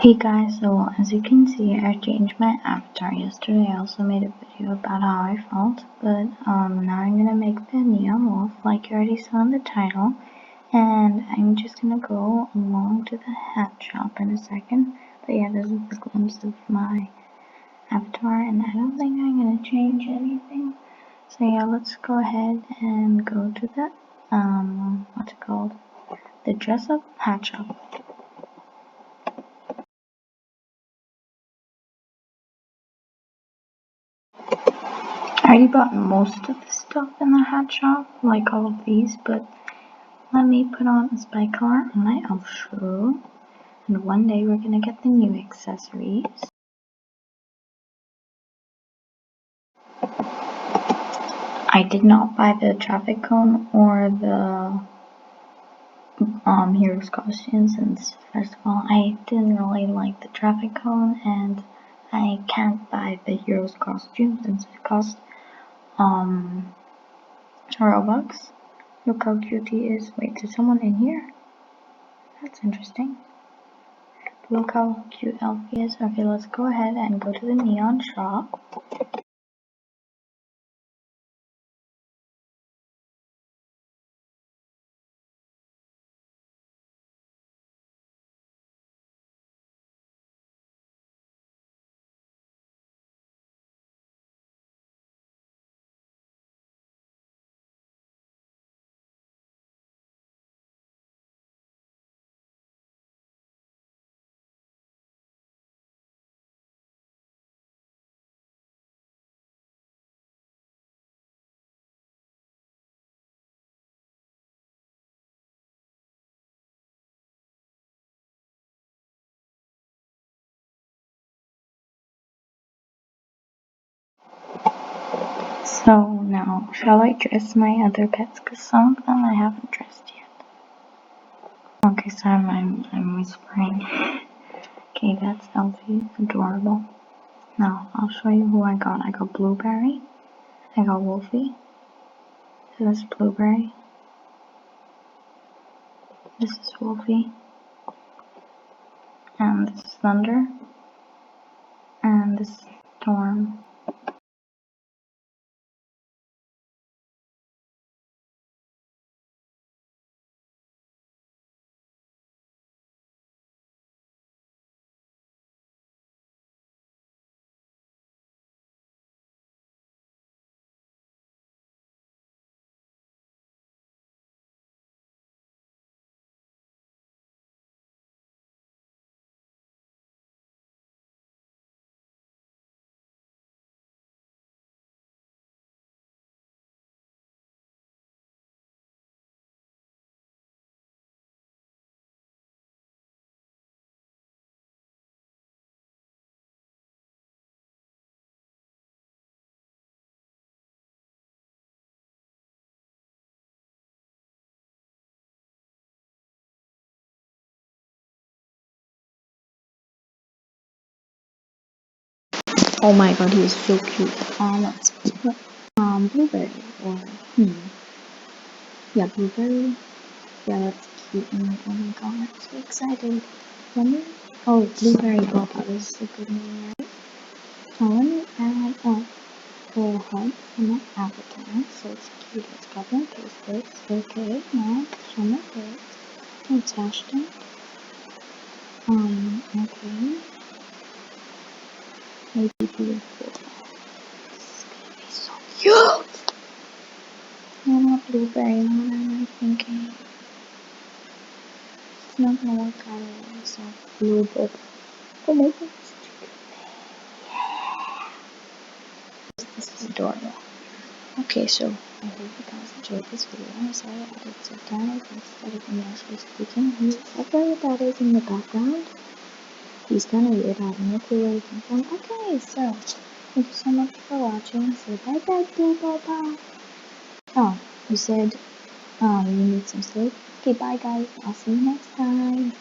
Hey guys, so as you can see, I changed my avatar yesterday. I also made a video about how I felt, but now I'm gonna make the neon wolf like you already saw in the title, and I'm just gonna go along to the hat shop in a second. But yeah, this is the glimpse of my avatar, and I don't think I'm gonna change anything. So yeah, let's go ahead and go to the what's it called? The dress up hat shop. I already bought most of the stuff in the hat shop, like all of these, but let me put on a spike collar on my elf shoe, and one day we're gonna get the new accessories. I did not buy the traffic cone or the hero's costume since, first of all, I didn't really like the traffic cone, and I can't buy the hero's costume since it costs Robux. Look how cute he is. Wait, there's someone in here? That's interesting. Look how cute Elfie is. Okay, let's go ahead and go to the neon shop. So now, shall I dress my other pets? Because some of them I haven't dressed yet. Okay, so I'm whispering. Okay, that's Elfie. Adorable. Now, I'll show you who I got. I got Blueberry. I got Wolfie. This is Blueberry. This is Wolfie. And this is Thunder. And this is Storm. Oh my god, he is so cute. Let's put Blueberry or yeah, Blueberry. Yeah, that's cute. Oh my god, I'm so excited. Let me Blueberry Bubba is a good name, right? Now let me add up the heart for my avatar so it's cute. Let's copy and paste this. Okay, now show my face. Attached it. Okay. Maybe blue. This is gonna be so cute! No, not Blueberry, what am I thinking? It's not gonna work out anyway, so blue, but maybe it's this is adorable. Okay, so I hope you guys enjoyed this video. Sorry I added subtitles instead of me actually speaking. Whoever that is in the background, he's kind of weird. I have no clue where he came from. Okay, so thank you so much for watching. Say bye bye, bye. Oh, you said you need some sleep. Okay, bye guys. I'll see you next time.